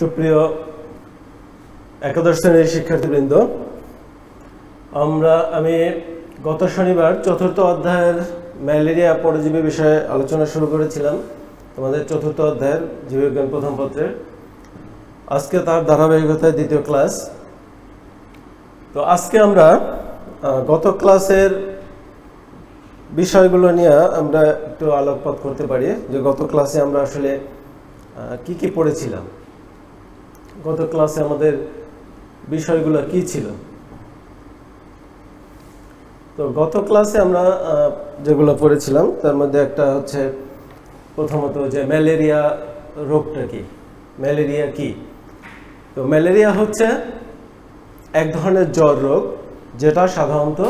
সুপ্রিয় একাদশ শ্রেণীর শিক্ষার্থীবৃন্দ, আমি গত শনিবার চতুর্থ অধ্যায়ের ম্যালেরিয়া পরজীবী বিষয়ে আলোচনা শুরু করেছিলাম। তোমাদের চতুর্থ অধ্যায়ের জীববিজ্ঞান প্রথম পত্রের আজকে তার ধারাবাহিকতায় দ্বিতীয় ক্লাস। তো আজকে আমরা গত ক্লাসের বিষয়গুলো নিয়ে আমরা একটু আলোকপাত করতে পারি যে গত ক্লাসে আমরা আসলে কি কি পড়েছিলাম, গত ক্লাসে আমাদের বিষয়গুলো কি ছিল। তো গত ক্লাসে আমরা যেগুলো পড়েছিলাম তার মধ্যে একটা হচ্ছে প্রথমত যে ম্যালেরিয়া রোগটা কি, ম্যালেরিয়া কি। তো ম্যালেরিয়া হচ্ছে এক ধরনের জ্বর রোগ যেটা সাধারণত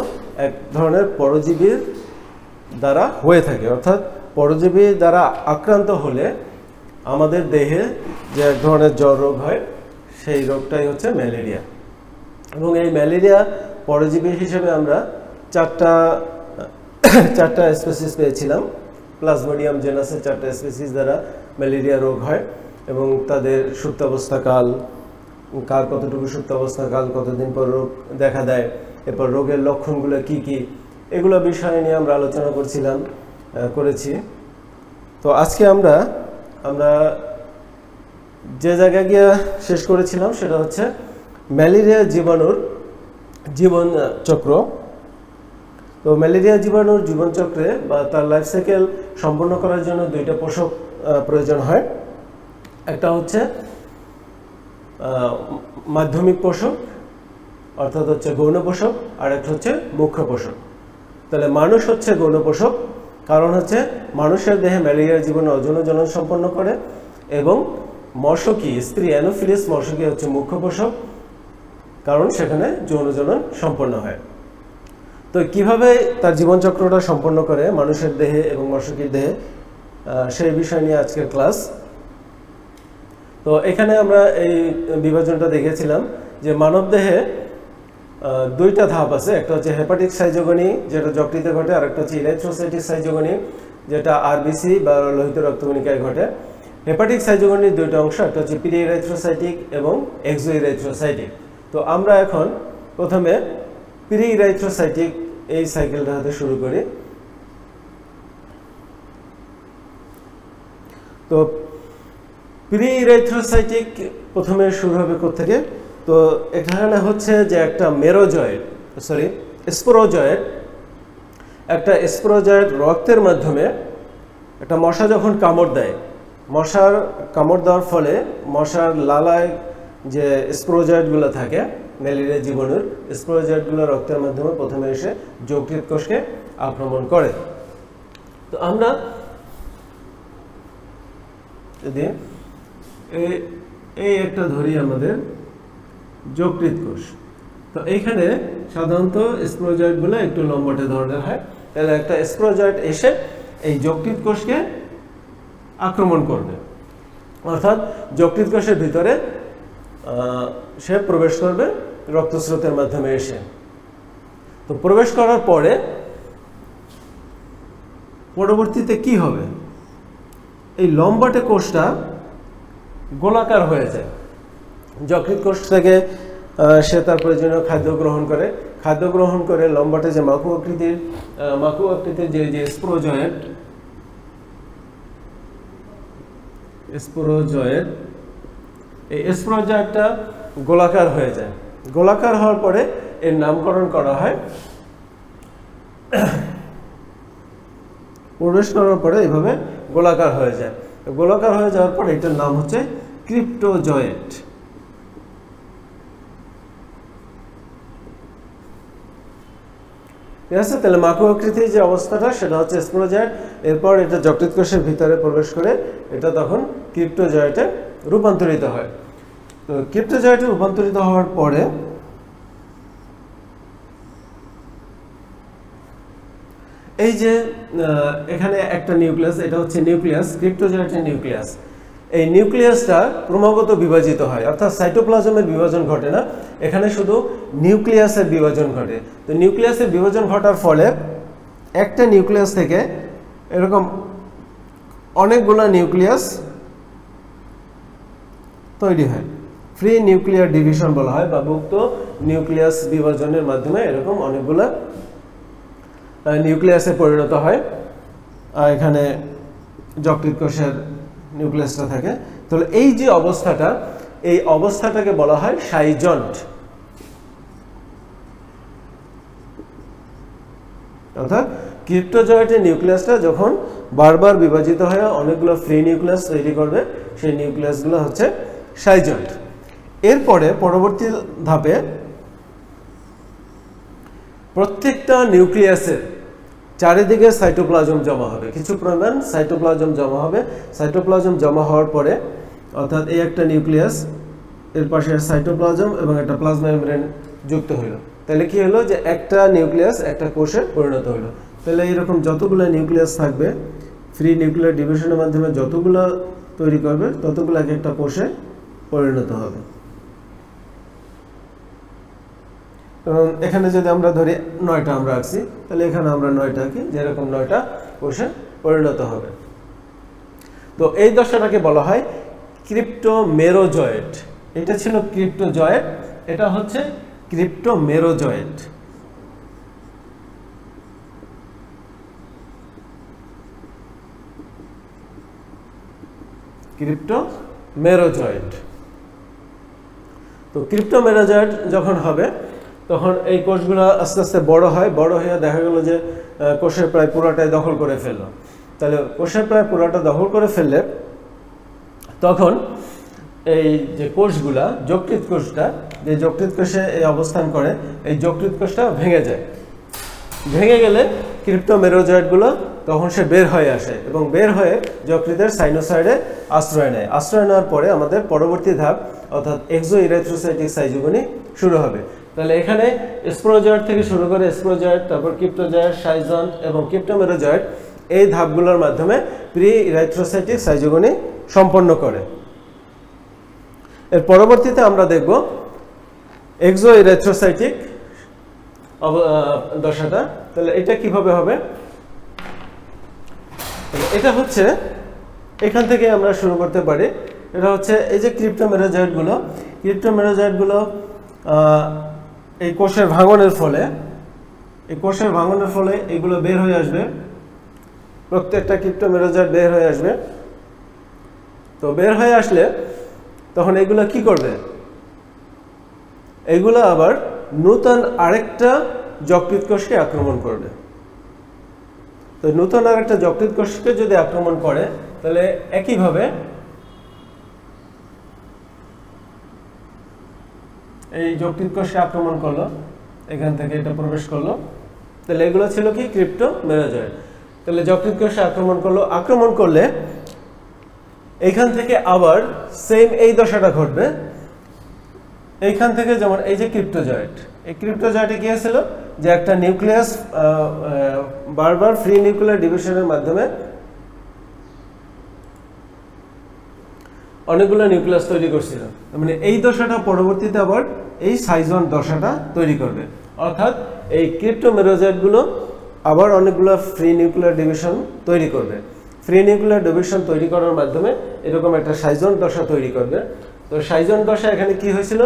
এক ধরনের পরজীবীর দ্বারা হয়ে থাকে, অর্থাৎ পরজীবী দ্বারা আক্রান্ত হলে আমাদের দেহে যে এক ধরনের জ্বর রোগ হয় সেই রোগটাই হচ্ছে ম্যালেরিয়া। এবং এই ম্যালেরিয়া পরজীবী হিসেবে আমরা চারটা স্পেসিস পেয়েছিলাম। প্লাজমোডিয়াম জেনাসের 4টা স্পেসিস দ্বারা ম্যালেরিয়া রোগ হয় এবং তাদের সুপ্তাবস্থাকাল, কার কতটুকু সুপ্তাবস্থাকাল, কতদিন পর রোগ দেখা দেয়, এরপর রোগের লক্ষণগুলো কি কি, এগুলো বিষয় নিয়ে আমরা আলোচনা করেছি। তো আজকে আমরা যে জায়গায় গিয়ে শেষ করেছিলাম সেটা হচ্ছে ম্যালেরিয়া জীবাণুর জীবন চক্র। তো ম্যালেরিয়া জীবাণুর জীবনচক্রে বা তার লাইফ সাইকেল সম্পন্ন করার জন্য দুইটা পোষক প্রয়োজন হয়। একটা হচ্ছে মাধ্যমিক পোষক অর্থাৎ হচ্ছে গৌণ পোষক, আর একটা হচ্ছে মুখ্য পোষক। তাহলে মানুষ হচ্ছে গৌণ পোষক, কারণ হচ্ছে মানুষের দেহে ম্যালেরিয়ার জীবাণু অযৌন জনন সম্পন্ন করে, এবং মশকি স্ত্রী অ্যানোফিলিস মশকি হচ্ছে মুখ্য পোষক, কারণ সেখানে যৌন জনন সম্পন্ন হয়। তো কিভাবে তার জীবনচক্রটা সম্পন্ন করে মানুষের দেহে এবং মশকির দেহে, সেই বিষয় নিয়ে আজকের ক্লাস। তো এখানে আমরা এই বিভাজনটা দেখেছিলাম যে মানব দেহে দুইটা ধাপ আছে, একটা হচ্ছে হেপাটিক সাইজোগনি যেটা যকৃতে ঘটে, আর একটা হচ্ছে ইরাইথ্রোসাইটিক সাইজোগনি যেটা আরবিসি বা লোহিত রক্তকণিকায় ঘটে। হেপাটিক সাইজোগনির দুইটা অংশ, একটা হচ্ছে প্রি ইরাইথ্রোসাইটিক এবং এক্সো ইরাইথ্রোসাইটিক। তো আমরা এখন প্রথমে প্রি ইরাইথ্রোসাইটিক এই সাইকেলটা হাতে শুরু করি। তো প্রি ইরাইথ্রোসাইটিক প্রথমে শুরু হবে কোত্থেকে? তো এখানে হচ্ছে যে একটা স্পোরোজয়েড রক্তের মাধ্যমে একটা মশা যখন কামড় দেয়, মশার কামড় দেওয়ার ফলে মশার লালায় যে স্পোরোজয়েডগুলো থাকে ম্যালেরিয়া জীবাণুর, স্পোরোজয়েডগুলো রক্তের মাধ্যমে প্রথমে এসে যকৃৎ কোষকে আক্রমণ করে। তো আমরা যদি এই একটা ধরি আমাদের যকৃৎ কোষ, তো এইখানে সাধারণত স্পোরোজয়েডগুলো একটু লম্বাটে ধরনের হয়। তাহলে একটা স্পোরোজয়েড এসে এই যকৃৎ কোষকে আক্রমণ করবে, অর্থাৎ যকৃৎ কোষের ভিতরে সে প্রবেশ করবে রক্তস্রোতের মাধ্যমে এসে। তো প্রবেশ করার পরে পরবর্তীতে কি হবে? এই লম্বাটে কোষটা গোলাকার হয়ে যায়। যকৃৎ কোষ থেকে সে তার প্রয়োজনীয় খাদ্য গ্রহণ করে লম্বাটে যে মাকু আকৃতির যে স্পোরোজয়েড, এই স্পোরোজয়েডটা গোলাকার হয়ে যায়। গোলাকার হওয়ার পরে এর নামকরণ করা হয়, প্রবেশ করার পরে এইভাবে গোলাকার হয়ে যায়। গোলাকার হয়ে যাওয়ার পর এটার নাম হচ্ছে ক্রিপ্টোজয়েড। ঠিক আছে? তাহলে মাকু আকৃতির যে অবস্থাটা সেটা হচ্ছে স্পোরোজয়েড। এরপর এটা যকৃৎ কোষের ভিতরে প্রবেশ করে এটা তখন ক্রিপ্টোজয়েডে রূপান্তরিত হয়। তো ক্রিপ্টোজয়েডে রূপান্তরিত হওয়ার পরে এই যে এখানে একটা নিউক্লিয়াস, এটা হচ্ছে নিউক্লিয়াস, ক্রিপ্টোজয়েডের নিউক্লিয়াস। এই নিউক্লিয়াসটা ক্রমাগত বিভাজিত হয়, অর্থাৎ সাইটোপ্লাজমের বিভাজন ঘটে না, এখানে শুধু নিউক্লিয়াসের বিভাজন ঘটে। তো নিউক্লিয়াসের বিভাজন ঘটার ফলে একটা নিউক্লিয়াস থেকে এরকম অনেকগুলো নিউক্লিয়াস তৈরি হয়। ফ্রি নিউক্লিয়ার ডিভিশন বলা হয় বা মুক্ত নিউক্লিয়াস বিভাজনের মাধ্যমে এরকম অনেকগুলো নিউক্লিয়াসে পরিণত হয়। আর এখানে যকৃৎ কোষের নিউক্লিয়াসটা থাকে। তাহলে এই যে অবস্থাটা, এই অবস্থাটাকে বলা হয় সাইজন্ট, অর্থাৎ ক্রিপ্টোজয়েটের নিউক্লিয়াসটা যখন বারবার বিভাজিত হয়ে অনেকগুলো ফ্রি নিউক্লিয়াস তৈরি করবে, সেই নিউক্লিয়াসগুলো হচ্ছে সাইজন্ট। এরপরে পরবর্তী ধাপে প্রত্যেকটা নিউক্লিয়াসের চারিদিকে সাইটোপ্লাজম জমা হবে, কিছু পরিমাণ সাইটোপ্লাজম জমা হবে। সাইটোপ্লাজম জমা হওয়ার পরে, অর্থাৎ এই একটা নিউক্লিয়াস, এর পাশে সাইটোপ্লাজম এবং একটা প্লাজমা মেমব্রেন যুক্ত হইল। তাহলে কি হলো যে একটা নিউক্লিয়াস একটা কোষে পরিণত হইল। তাহলে এরকম যতগুলো নিউক্লিয়াস থাকবে, ফ্রি নিউক্লিয়ার ডিভিশনের মাধ্যমে যতগুলো তৈরি করবে ততগুলো এক একটা কোষে পরিণত হবে। এবং এখানে যদি আমরা ধরি 9টা আমরা আঁকছি, তাহলে এখানে আমরা 9টা কি যেরকম 9টা কোষে পরিণত হবে। তো এই দশাটাকে বলা হয় ক্রিপ্টোমেরোজয়েট। এটা ছিল ক্রিপ্টোজয়েট, এটা হচ্ছে ক্রিপ্টোমেরোজয়েট। ক্রিপ্টোমেরোজয়েট। তো ক্রিপ্টোমেরোজয়েট যখন হবে তখন এই কোষগুলো আস্তে আস্তে বড় হয়, বড় হয়ে দেখা গেল যে কোষের প্রায় পুরাটাই দখল করে ফেললো। তাহলে কোষের প্রায় পুরাটা দখল করে ফেললে তখন এই যে কোষগুলা, যকৃৎ কোষটা, যে যকৃৎ কোষে এই অবস্থান করে, এই যকৃৎ কোষটা ভেঙে যায়। ভেঙে গেলে ক্রিপ্টোমেরোজয়েটগুলো তখন সে বের হয়ে আসে এবং বের হয়ে যকৃতের সাইনোসয়েডে আশ্রয় নেয়। আশ্রয় নেওয়ার পরে আমাদের পরবর্তী ধাপ অর্থাৎ এক্সোইরেথ্রোসাইটিক সাইজোগনি শুরু হবে। তাহলে এখানে স্পোরোজয়েট থেকে শুরু করে স্পোরোজয়েট, তারপর ক্রিপ্টোজয়েট, সাইজন্ট এবং ক্রিপ্টোমেরোজয়েট, এই ধাপগুলোর মাধ্যমে প্রি ইরেথ্রোসাইটিক সাইজোগনি সম্পন্ন করে। এর পরবর্তীতে আমরা দেখব এক্সোইরেথ্রোসাইটিক দশাটা। তাহলে এটা কিভাবে হবে? এটা হচ্ছে এখান থেকে আমরা শুরু করতে পারি। এটা হচ্ছে এই যে ক্রিপ্টোমেরোজয়েটগুলো, ক্রিপ্টোমেরোজয়েটগুলো এই কোষের ভাঙনের ফলে, এই কোষের ভাঙনের ফলে এগুলো বের হয়ে আসবে, প্রত্যেকটা ক্রিপ্টোমেরোজয়েট বের হয়ে আসবে। তো বের হয়ে আসলে তখন এগুলো কি করবে? এগুলো আবার নতুন আরেকটা যকৃৎ কোষকে আক্রমণ করবে। তো নতুন আরেকটা যকৃৎ কোষকে যদি আক্রমণ করে তাহলে একইভাবে এই যকৃৎ কোষকে আক্রমণ করলো, এখান থেকে এটা প্রবেশ করলো। তাহলে এগুলো ছিল কি ক্রিপ্টোমেরোজয়েট। তাহলে যকৃৎ কোষে আক্রমণ করলো, আক্রমণ করলে এইখান থেকে আবার সেম এই দশাটা ঘটবে। এইখান থেকে যেমন এই যে ক্রিপ্টোজয়েট, এই ক্রিপ্টোজয়েটে কি হয়েছিল যে একটা নিউক্লিয়াস বারবার ফ্রি নিউক্লিয়ার ডিভিশনের মাধ্যমে অনেকগুলো নিউক্লিয়াস তৈরি করছিল। মানে এই দশাটা পরবর্তীতে আবার এই সাইজন দশাটা তৈরি করবে, অর্থাৎ এই ক্রিপ্টোমেরোজয়েটগুলো আবার অনেকগুলো ফ্রি নিউক্লিয়ার ডিভিশন তৈরি করবে। ফ্রি নিউক্লিয়ার ডিভিশন তৈরি করার মাধ্যমে এরকম একটা সাইজন দশা তৈরি করবে। তো সাইজন দশা এখানে কি হয়েছিল?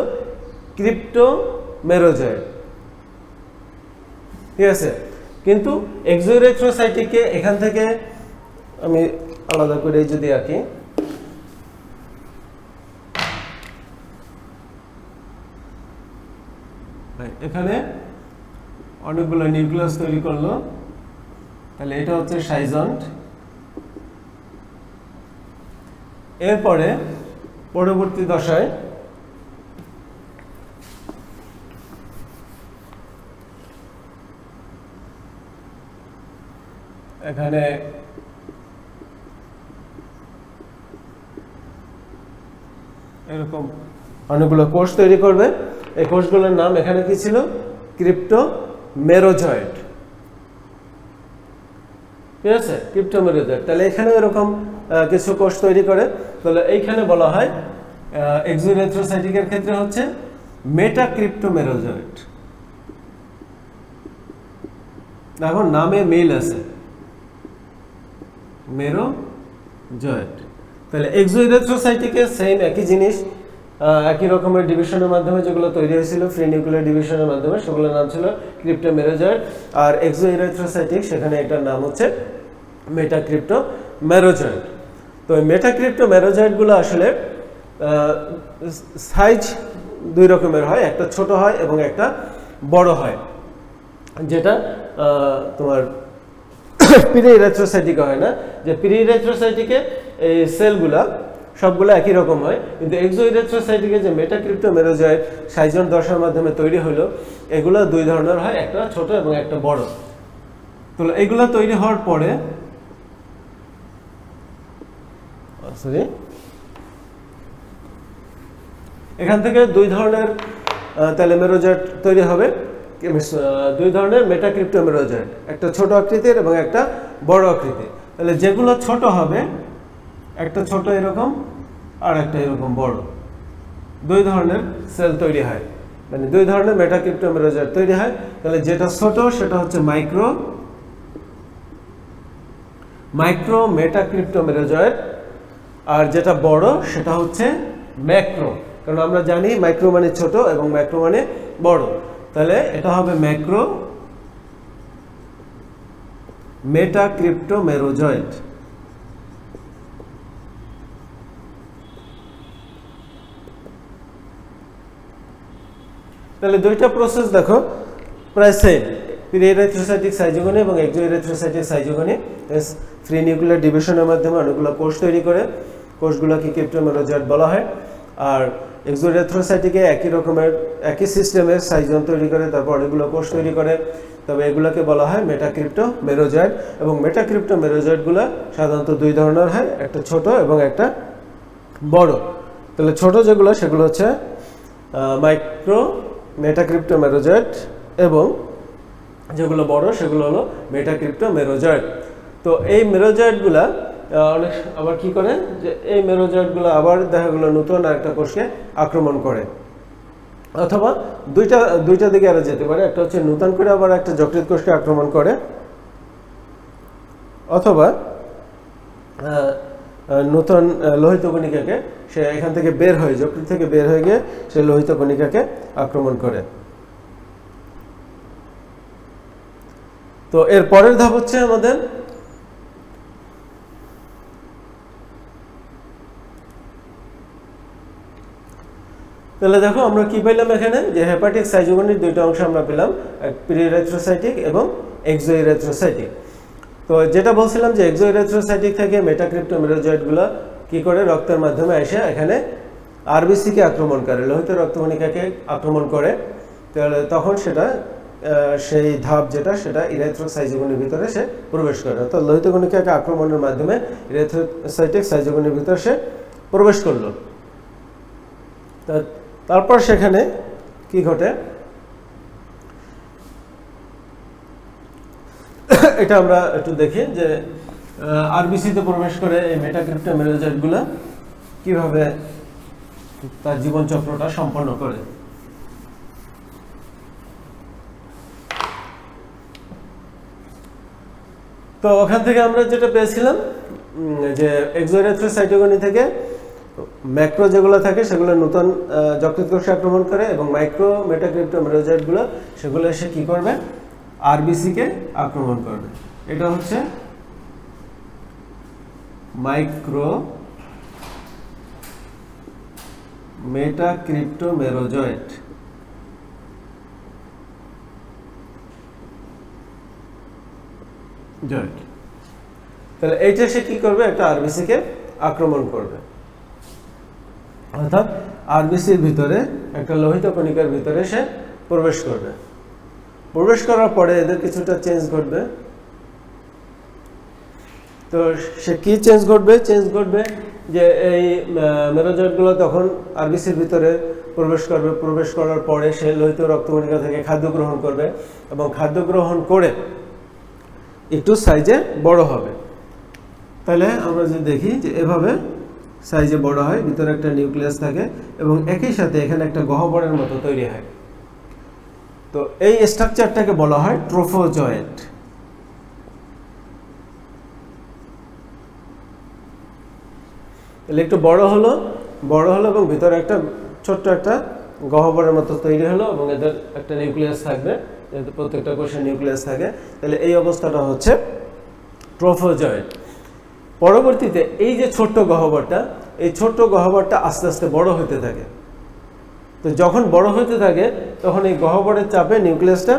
ক্রিপ্টোমেরোজয়েট, ঠিক আছে। কিন্তু এক্সোইরেথ্রোসাইটিকে এখান থেকে আমি আলাদা করে যদি আঁকি, এখানে অনেকগুলো নিউক্লিয়াস তৈরি করলো, তাহলে এটা হচ্ছে সাইজন্ট। এরপরে পরবর্তী দশায় এখানে এরকম অনেকগুলো কোষ তৈরি করবে। এই কোষগুলোর নাম এখানে কি ছিল? ক্রিপ্টোমেরোজয়েট, ঠিক আছে, ক্রিপ্টোমেরোজয়েট। তাহলে এখানে এরকম কিছু কোষ তৈরি করে। তাহলে এইখানে বলা হয় এক্সোইরেথ্রোসাইটিকের ক্ষেত্রে হচ্ছে মেটাক্রিপ্টোমেরোজয়েট। দেখো নামে মিল আছে, মেরোজয়েট। তাহলে এক্সোইরেথ্রোসাইটিকে সেম একই জিনিস, একই রকমের ডিভিশনের মাধ্যমে যেগুলো তৈরি হয়েছিল ফ্রি নিউক্লিয়ার ডিভিশনের মাধ্যমে, সেগুলোর নাম ছিল ক্রিপ্টোমেরোজয়েড। আর এক্সোইরেথ্রোসাইটিক, সেখানে এটার নাম হচ্ছে মেটাক্রিপ্টোমেরোজয়েড। তো এই মেটাক্রিপ্টোমেরোজয়েডগুলো আসলে সাইজ দুই রকমের হয়, একটা ছোট হয় এবং একটা বড় হয়, যেটা তোমার প্রি-ইরেথ্রোসাইটিকে হয় না। যে প্রি-ইরেথ্রোসাইটিকে এই সেলগুলা সবগুলো একই রকম হয়, কিন্তু এক্সোইরেথ্রোসাইটিকে যে মেটাক্রিপ্টোমেরোজয়েড সাইজন দশার মাধ্যমে তৈরি হলো, এগুলো দুই ধরনের হয়, একটা ছোট এবং একটা বড়। তো এগুলো তৈরি হওয়ার পরে এখান থেকে দুই ধরনের টেলোমেরোজয়েড তৈরি হবে, দুই ধরনের মেটাক্রিপ্টোমেরোজয়েড, একটা ছোট আকৃতির এবং একটা বড় আকৃতির। তাহলে যেগুলো ছোট হবে, একটা ছোট এরকম আর একটা এরকম বড়, দুই ধরনের সেল তৈরি হয়, মানে দুই ধরনের মেটাক্রিপ্টোমেরোজয়েড তৈরি হয়। তাহলে যেটা ছোট সেটা হচ্ছে মাইক্রো মেটাক্রিপ্টোমেরোজয়েড, আর যেটা বড় সেটা হচ্ছে ম্যাক্রো। কারণ আমরা জানি মাইক্রো মানে ছোট এবং ম্যাক্রো মানে বড়, তাহলে এটা হবে ম্যাক্রো মেটাক্রিপ্টোমেরোজয়েড। তাহলে দুইটা প্রসেস দেখো প্রায় সেম, প্রি-ইরেথ্রোসাইটিক সাইজোগনি এবং এক্সোইরেথ্রোসাইটিক সাইজোগনি ফ্রি নিউক্লিয়ার ডিভিশনের মাধ্যমে অনেকগুলো কোষ তৈরি করে, কোষগুলোকে ক্রিপ্টোমেরোজয়েড বলা হয়। আর এক্সোইরেথ্রোসাইটিকে একই রকমের একই সিস্টেমের সাইজন তৈরি করে, তারপর অনেকগুলো কোষ তৈরি করে, তবে এগুলোকে বলা হয় মেটাক্রিপ্টোমেরোজয়েড। এবং মেটাক্রিপ্টোমেরোজয়েডগুলো সাধারণত দুই ধরনের হয়, একটা ছোট এবং একটা বড়। তাহলে ছোট যেগুলো সেগুলো হচ্ছে মাইক্রো মেটাক্রিপ্টোমেরোজয়েড এবং যেগুলো বড় সেগুলো হলো মেটাক্রিপ্টোমেরোজয়েড। তো এই মেরোজয়েডগুলা অনেক আবার কি করে, যে এই মেরোজয়েডগুলো আবার দেখা গেলো নতুন একটা কোষকে আক্রমণ করে, অথবা দুইটা দিকে আরো যেতে পারে। একটা হচ্ছে নতুন করে আবার একটা যকৃৎ কোষকে আক্রমণ করে, অথবা নতুন লোহিত কণিকাকে সে এখান থেকে বের হয়ে, যকৃৎ থেকে বের হয়ে গিয়ে সে লোহিত কণিকাকে আক্রমণ করে। তো এর পরের ধাপ হচ্ছে আমাদের তাহলে দেখো আমরা কি পেলাম এখানে, যে হেপাটিক সাইজোগনির দুইটা অংশ আমরা পেলাম, প্রি-ইরেথ্রোসাইটিক এবং এক্সোইরেথ্রোসাইটিক। তো যেটা বলছিলাম যে এক্সোইরেথ্রোসাইটিক থেকে মেটাক্রিপ্টোমেরোজয়েডগুলো কি করে রক্তের মাধ্যমে এসে এখানে আরবিসিকে আক্রমণ করে, লোহিত রক্তকণিকাকে আক্রমণ করে। তাহলে তখন সেটা সেই ধাপ যেটা সেটা ইরেথ্রোসাইজোগনির ভিতরে সে প্রবেশ করে, অর্থাৎ লোহিত কণিকাকে আক্রমণের মাধ্যমে ইরেথ্রোসাইটিক সাইজোগনির ভিতরে সে প্রবেশ করলো। তারপর সেখানে কি ঘটে এটা আমরা একটু দেখি, যে আরবিসিতে প্রবেশ করে এই মেটাক্রিপ্টোমেরোজয়েডগুলো কিভাবে তার জীবনচক্রটা সম্পন্ন করে। তো ওখান থেকে আমরা যেটা পেয়েছিলাম যে এক্সোইরেথ্রোসাইটোগনি থেকে ম্যাক্রো যেগুলো থাকে সেগুলো নতুন যকৃৎ কোষে আক্রমণ করে, এবং মাইক্রো মেটাক্রিপ্টোমেরোজয়েডগুলো সেগুলো এসে কি করবে, আরবিসিকে আক্রমণ করবে। এটা হচ্ছে মাইক্রো মেটাক্রিপ্টোমেরোজয়েড। তাহলে এইটা সে কি করবে, একটা আরবিসিকে আক্রমণ করবে, অর্থাৎ আরবিসির ভিতরে একটা লোহিত কণিকার ভিতরে সে প্রবেশ করবে। প্রবেশ করার পরে এদের কিছুটা চেঞ্জ ঘটবে। তো সে কি চেঞ্জ ঘটবে যে এই মেরোজয়েডগুলো তখন আরবিসির ভিতরে প্রবেশ করবে। প্রবেশ করার পরে সে লোহিত রক্তকণিকা থেকে খাদ্য গ্রহণ করবে, এবং খাদ্য গ্রহণ করে একটু সাইজে বড় হবে। তাহলে আমরা যদি দেখি যে এভাবে সাইজে বড় হয়, ভিতরে একটা নিউক্লিয়াস থাকে, এবং একই সাথে এখানে একটা গহ্বরের মতো তৈরি হয়। তো এই স্ট্রাকচারটাকে বলা হয় ট্রোফোজয়েড। তাহলে একটু বড় হলো এবং ভিতরে একটা ছোট্ট একটা গহ্বরের মতো তৈরি হলো এবং এদের একটা নিউক্লিয়াস থাকবে, যেহেতু প্রত্যেকটা কোষে নিউক্লিয়াস থাকে। তাহলে এই অবস্থাটা হচ্ছে ট্রোফোজয়েড। পরবর্তীতে এই যে ছোট্ট গহ্বরটা, এই ছোট্ট গহ্বরটা আস্তে আস্তে বড় হতে থাকে। তো যখন বড় হতে থাকে তখন এই গহ্বরের চাপে নিউক্লিয়াসটা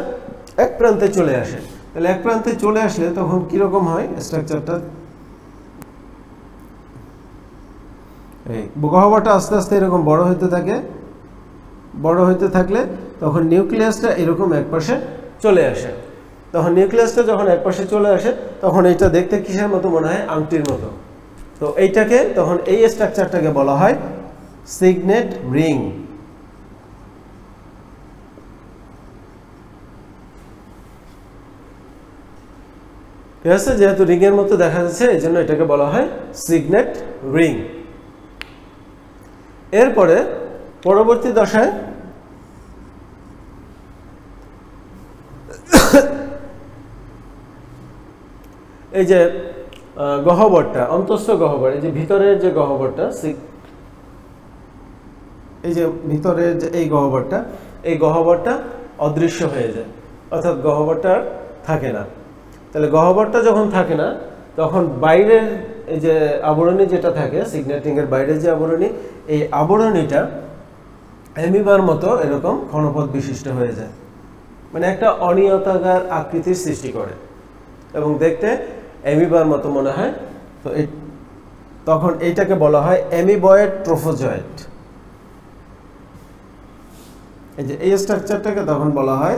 এক প্রান্তে চলে আসে। তাহলে এক প্রান্তে চলে আসলে তখন কীরকম হয় স্ট্রাকচারটা? এই গহ্বরটা আস্তে আস্তে এরকম বড় হতে থাকে। বড় হতে থাকলে তখন নিউক্লিয়াসটা এরকম একপাশে চলে আসে। তখন নিউক্লিয়াসটা যখন একপাশে চলে আসে তখন এইটা দেখতে কিসের মতো মনে হয়? আংটির মতো। তো এইটাকে তখন এই স্ট্রাকচারটাকে বলা হয় সিগনেট রিং। ঠিক আছে, যেহেতু রিংয়ের মতো দেখা যাচ্ছে এই জন্য এটাকে বলা হয় সিগনেট রিং। এরপরে পরবর্তী দশায় এই যে গহ্বরটা, অন্তঃস্থ গহ্বর, এই যে ভিতরের যে গহ্বরটা, এই যে ভিতরের যে এই গহ্বরটা অদৃশ্য হয়ে যায়, অর্থাৎ গহ্বরটা থাকে না। তাহলে গহ্বরটা যখন থাকে না তখন বাইরের এই যে আবরণী যেটা থাকে, সিগনেট রিংয়ের বাইরের যে আবরণী, এই আবরণীটা অ্যামিবার মতো এরকম ঘনপথ বিশিষ্ট হয়ে যায়, মানে একটা অনিয়তাকার আকৃতির সৃষ্টি করে এবং দেখতে অ্যামিবার মতো মনে হয়। তো তখন এইটাকে বলা হয় অ্যামিবয়েড ট্রোফোজয়েড। এই যে এই স্ট্রাকচারটাকে তখন বলা হয়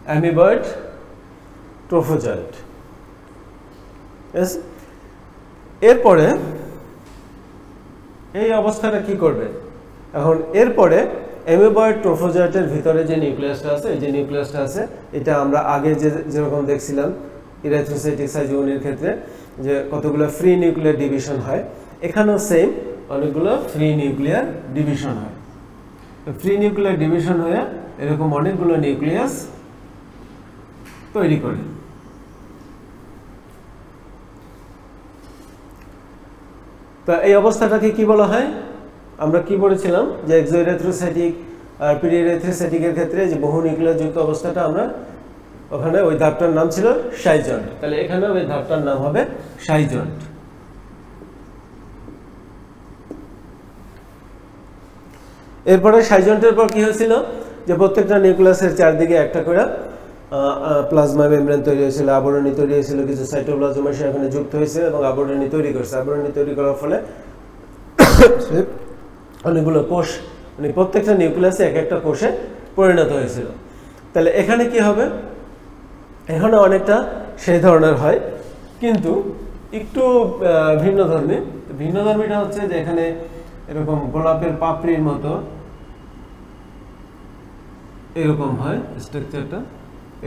অ্যামিবয়েড ট্রোফোজয়েড। এরপরে এই অবস্থাটা কি করবে এখন? এরপরে অ্যামিবয়েড ট্রোফোজয়েডের ভিতরে যে নিউক্লিয়াসটা আছে, এই যে নিউক্লিয়াসটা আছে, এটা আমরা আগে যেরকম দেখছিলাম ইরিথ্রোসাইটিক সাইজোগনির ক্ষেত্রে যে কতগুলো ফ্রি নিউক্লিয়ার ডিভিশন হয়, এখানেও সেম অনেকগুলো ফ্রি নিউক্লিয়ার ডিভিশন হয়। ফ্রি নিউক্লিয়ার ডিভিশন হয়ে এরকম অনেকগুলো নিউক্লিয়াস তৈরি করে। তো এই অবস্থাটাকে কি বলা হয়? আমরা কি বলেছিলাম যে এক্সোইরিথ্রোসাইটিক আর পিরিথ্রোসাইটিকের ক্ষেত্রে যে বহু নিউক্লিয়াস যুক্ত অবস্থাটা, আমরা ওখানে ওই ধাপটার নাম ছিল সাইজন্ট। তাহলে এখানে ওই ধাপটার নাম হবে সাইজন্ট। এরপরে সাইজন্টের পর কি হয়েছিল যে প্রত্যেকটা নিউক্লিয়াসের চারদিকে একটা করে প্লাজমা মেমব্রেন তৈরি হয়েছিল, আবরণী তৈরি হয়েছিল, কিছু সাইটোপ্লাজম এসে এখানে যুক্ত হয়েছে এবং আবরণী তৈরি করছে। আবরণী তৈরি করার ফলে অনেকগুলো কোষ, মানে প্রত্যেকটা নিউক্লিয়াসে এক একটা কোষে পরিণত হয়েছিল। তাহলে এখানে কি হবে? এখানে অনেকটা সেই ধরনের হয়, কিন্তু একটু ভিন্নধর্মী। ভিন্নধর্মীটা হচ্ছে যে এখানে এরকম গোলাপের পাপড়ির মতো এরকম হয়, স্ট্রাকচারটা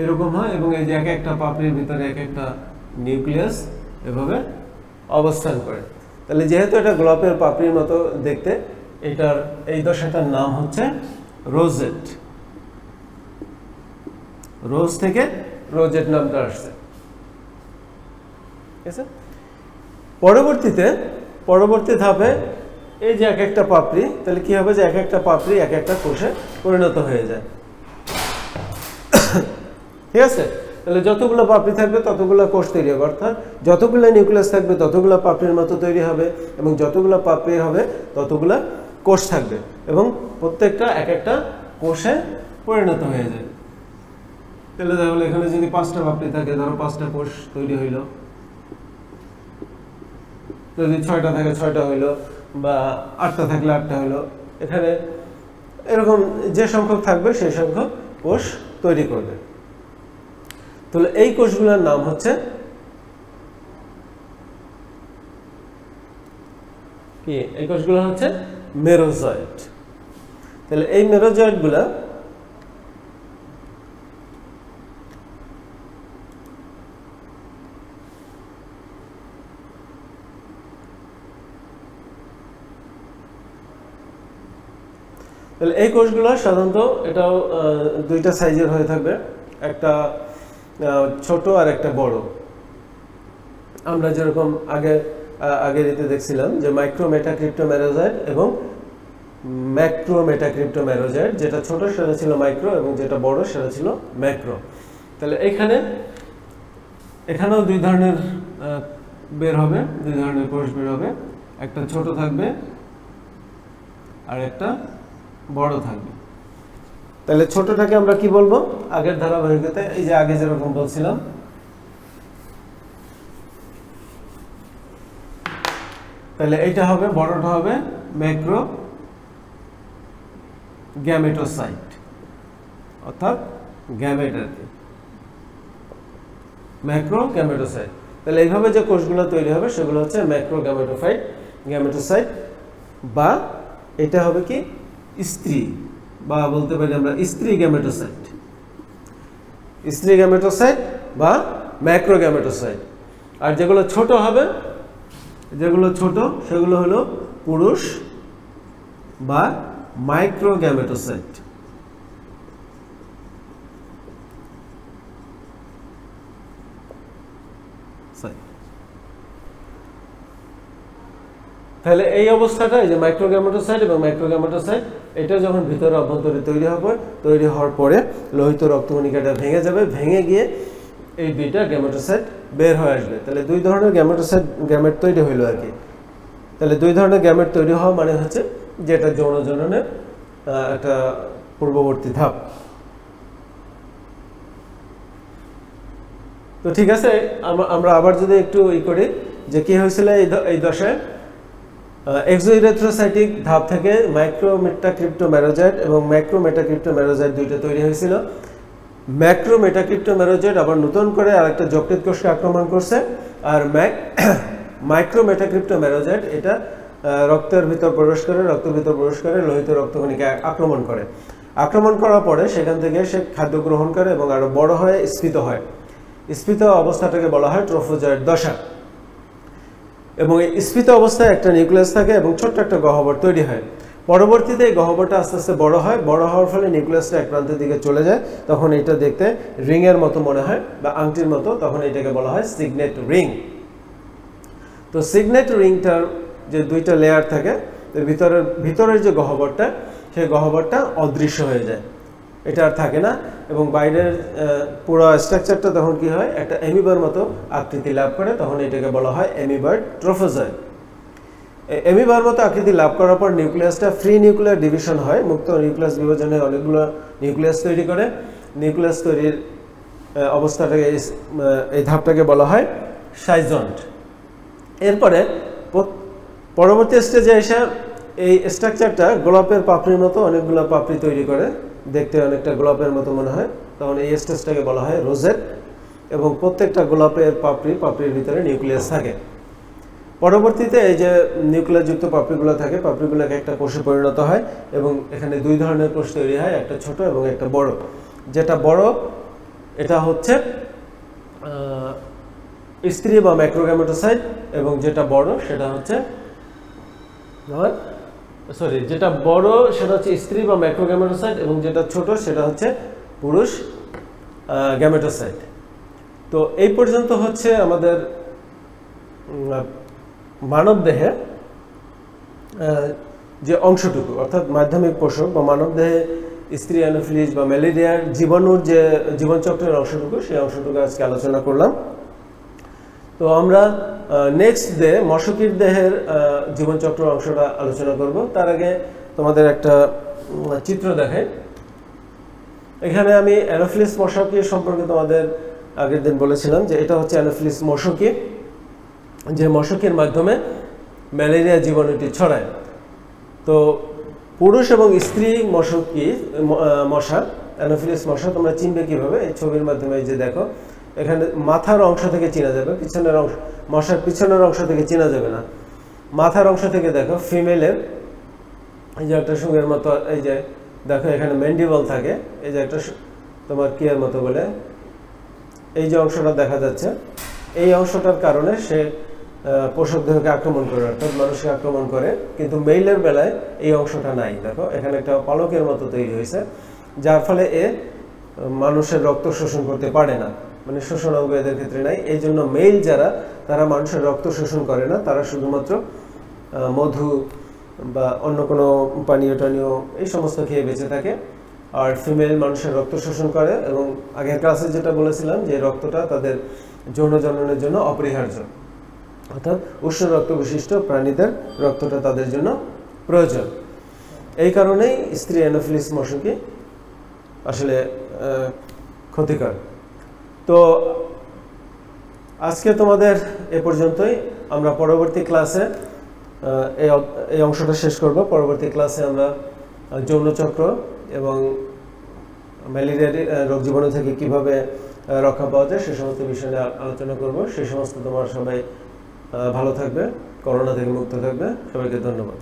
এরকম হয় এবং এই যে এক একটা পাপড়ির ভিতরে এক একটা নিউক্লিয়াস এভাবে অবস্থান করে। তাহলে যেহেতু এটা গোলাপের পাপড়ির মতো দেখতে, এটার এই দশাটার নাম হচ্ছে রোজেট। রোজ থেকে রোজেট নামটা আসছে। ঠিক আছে, পরবর্তী ধাপে এই যে এক একটা পাপড়ি, তাহলে কি হবে যে এক একটা পাপড়ি এক একটা কোষে পরিণত হয়ে যায়। ঠিক আছে, তাহলে যতগুলো পাপড়ি থাকবে ততগুলো কোষ তৈরি হবে, অর্থাৎ যতগুলো নিউক্লিয়াস থাকবে ততগুলো পাপড়ির মতো তৈরি হবে এবং যতগুলো পাপড়ি হবে ততগুলো কোষ থাকবে এবং প্রত্যেকটা এক একটা কোষে পরিণত হয়ে যায়। তাহলে তাহলে এখানে যদি 5টা পাপড়ি থাকে, ধরো 5টা কোষ তৈরি হইল, যদি 6টা থাকে 6টা হইলো, বা 8টা থাকলে 8টা হইলো। এখানে এরকম যে সংখ্যক থাকবে সেই সংখ্যক কোষ তৈরি করবে। তাহলে এই কোষগুলোর নাম হচ্ছে কি? এই কোষগুলো হচ্ছে মেরোজয়েড। তাহলে এই মেরোজয়েডগুলো তাহলে এই কোষগুলো সাধারণত এটাও দুইটা সাইজের হয়ে থাকবে। একটা ছোট আর একটা বড়। আমরা যেরকম আগে দেখছিলাম যে মাইক্রো মেটাক্রিপ্টোমেরোজয়েড এবং ম্যাক্রো মেটাক্রিপ্টোমেরোজয়েড, যেটা ছোট সেটা ছিল মাইক্রো এবং যেটা বড় সেটা ছিল ম্যাক্রো। তাহলে এখানেও দুই ধরনের বের হবে, দুই ধরনের কোষ বের হবে, একটা ছোট থাকবে আর একটা বড় থাকবে। তাহলে ছোটটাকে আমরা কি বলবো আগের ধারাবাহিকতায়, এই যে আগে যেরকম বলছিলাম, তাহলে এইটা হবে, বড়টা হবে ম্যাক্রো গ্যামেটোসাইট, অর্থাৎ গ্যামেট আর কি, ম্যাক্রো গ্যামেটোসাইট। তাহলে এইভাবে যে কোষগুলো তৈরি হবে সেগুলো হচ্ছে ম্যাক্রো গ্যামেটোসাইট, বা এটা হবে কি স্ত্রী, বা বলতে পারি আমরা স্ত্রী গ্যামেটোসাইট বা ম্যাক্রো গ্যামেটোসাইট। আর যেগুলো ছোট হবে, সেগুলো হলো পুরুষ বা মাইক্রো গ্যামেটোসাইট। তাহলে এই অবস্থাটা, এই যে মাইক্রোগ্যামেটোসাইট এবং ম্যাক্রোগ্যামেটোসাইট, এটা যখন ভিতরে অভ্যন্তরে তৈরি হওয়ার পরে লোহিত রক্তকণিকাটা ভেঙে যাবে, ভেঙে গিয়ে এই দুইটা গ্যামেটোসাইট বের হয়ে আসবে। তাহলে দুই ধরনের গ্যামেট তৈরি হইলো আর কি। তাহলে দুই ধরনের গ্যামেট তৈরি হওয়া মানে হচ্ছে যেটা যৌন জননের একটা পূর্ববর্তী ধাপ। তো ঠিক আছে, আমরা আবার যদি একটু করি যে কি হয়েছিল এই দশায়। এক্সোইরেথ্রোসাইটিক ধাপ থেকে মাইক্রো মেটাক্রিপ্টোমেরোজয়েড এবং ম্যাক্রো মেটাক্রিপ্টোমেরোজয়েড দুইটা তৈরি হয়েছিল। ম্যাক্রো মেটাক্রিপ্টোমেরোজয়েড আবার নতুন করে আরেকটা যকৃৎ কোষকে আক্রমণ করছে, আর মাইক্রো মেটাক্রিপ্টোমেরোজয়েড এটা রক্তের ভিতর প্রবেশ করে লোহিত রক্তকণিকা আক্রমণ করার পরে সেখান থেকে সে খাদ্য গ্রহণ করে এবং আরো বড় হয়ে স্ফীত অবস্থাটাকে বলা হয় ট্রফোজয়েড দশা। এবং এই স্ফীত অবস্থায় একটা নিউক্লিয়াস থাকে এবং ছোট্ট একটা গহ্বর তৈরি হয়। পরবর্তীতে এই গহ্বরটা আস্তে আস্তে বড় হওয়ার ফলে নিউক্লিয়াসটা এক প্রান্তের দিকে চলে যায়, তখন এটা দেখতে রিং এর মতো মনে হয় বা আংটির মতো, তখন এটাকে বলা হয় সিগনেট রিং। তো সিগনেট রিংটার যে দুইটা লেয়ার থাকে, ভিতরের যে গহ্বরটা, সেই গহ্বরটা অদৃশ্য হয়ে যায়, এটা আর থাকে না, এবং বাইরের পুরো স্ট্রাকচারটা তখন কি হয়, একটা অ্যামিবার মতো আকৃতি লাভ করে, তখন এটাকে বলা হয় অ্যামিবয়েড ট্রফোজয়েড। অ্যামিবার মতো আকৃতি লাভ করার পর নিউক্লিয়াসটা ফ্রি নিউক্লিয়ার ডিভিশন হয়, মুক্ত নিউক্লিয়াস বিভাজনে অনেকগুলো নিউক্লিয়াস তৈরি করে। নিউক্লিয়াস তৈরির অবস্থাটাকে, এই ধাপটাকে বলা হয় সাইজন্ট। এরপরে পরবর্তী স্টেজে এসে এই স্ট্রাকচারটা গোলাপের পাপড়ির মতো অনেকগুলো পাপড়ি তৈরি করে, দেখতে অনেকটা গোলাপের মতো মনে হয়, তখন এই স্টেজটাকে বলা হয় রোজেট, এবং প্রত্যেকটা গোলাপের পাপড়ির ভিতরে নিউক্লিয়াস থাকে। পরবর্তীতে এই যে নিউক্লিয়াসযুক্ত পাপড়িগুলো থাকে, পাপড়িগুলোকে একটা কোষে পরিণত হয় এবং এখানে দুই ধরনের কোষ তৈরি হয়, একটা ছোট এবং একটা বড়। যেটা বড় এটা হচ্ছে স্ত্রী বা ম্যাক্রোগ্যামেটোসাইট, এবং যেটা বড় সেটা হচ্ছে স্ত্রী বা ম্যাক্রোগ্যামেটোসাইট, এবং যেটা ছোট সেটা হচ্ছে পুরুষ গ্যামেটোসাইট। তো এই পর্যন্ত হচ্ছে আমাদের মানব দেহে যে অংশটুকু, অর্থাৎ মাধ্যমিক পোষক বা মানব দেহে স্ত্রী অ্যানোফিলিস বা ম্যালেরিয়ার জীবাণুর যে জীবনচক্রের অংশটুকু, সেই অংশটুকু আজকে আলোচনা করলাম। তো আমরা নেক্সট ডে মশকির দেহের জীবনচক্র অংশটা আলোচনা করব। তার আগে তোমাদের একটা চিত্র দেখাই। এখানে আমি অ্যানোফিলিস মশকি সম্পর্কে তোমাদের আগের দিন বলেছিলাম যে এটা হচ্ছে অ্যানোফিলিস মশকি, যে মশকির মাধ্যমে ম্যালেরিয়া জীবাণুটি ছড়ায়। তো পুরুষ এবং স্ত্রী মশা অ্যানোফিলিস মশা তোমরা চিনবে কিভাবে? এই ছবির মাধ্যমে, এই যে দেখো এখানে মাথার অংশ থেকে চেনা যাবে, পিছনের অংশ, মশার পিছনের অংশ থেকে চেনা যাবে না, মাথার অংশ থেকে দেখো ফিমেলের এই যে একটা সুঙের মতো, এই যে দেখো এখানে ম্যান্ডিবল থাকে, এই যে একটা তোমার কিয়ার মতো বলে এই যে অংশটা দেখা যাচ্ছে, এই অংশটার কারণে সে পোষক দেহকে আক্রমণ করে, অর্থাৎ মানুষকে আক্রমণ করে। কিন্তু মেইলের বেলায় এই অংশটা নাই, দেখো এখানে একটা পালকের মতো তৈরি হয়েছে, যার ফলে এ মানুষের রক্ত শোষণ করতে পারে না। মানে শোষণ অঙ্গ এদের ক্ষেত্রে নাই। এই জন্য মেল যারা, তারা মানুষের রক্ত শোষণ করে না, তারা শুধুমাত্র মধু বা অন্য কোনো পানীয় টানীয় এই সমস্ত খেয়ে বেঁচে থাকে। আর ফিমেল মানুষের রক্ত শোষণ করে, এবং আগের ক্লাসে যেটা বলেছিলাম যে রক্তটা তাদের যৌন জননের জন্য অপরিহার্য, অর্থাৎ উষ্ণ রক্ত বিশিষ্ট প্রাণীদের রক্তটা তাদের জন্য প্রয়োজন। এই কারণেই স্ত্রী অ্যানোফিলিস মশকি আসলে ক্ষতিকর। তো আজকে তোমাদের এ পর্যন্তই। আমরা পরবর্তী ক্লাসে এই অংশটা শেষ করব। পরবর্তী ক্লাসে আমরা যৌনচক্র এবং ম্যালেরিয়ার রোগ জীবাণু থেকে কিভাবে রক্ষা পাওয়া যায় সে সমস্ত বিষয় নিয়ে আলোচনা করব। সেই সমস্ত তোমরা সবাই ভালো থাকবে, করোনা থেকে মুক্ত থাকবে। সবাইকে ধন্যবাদ।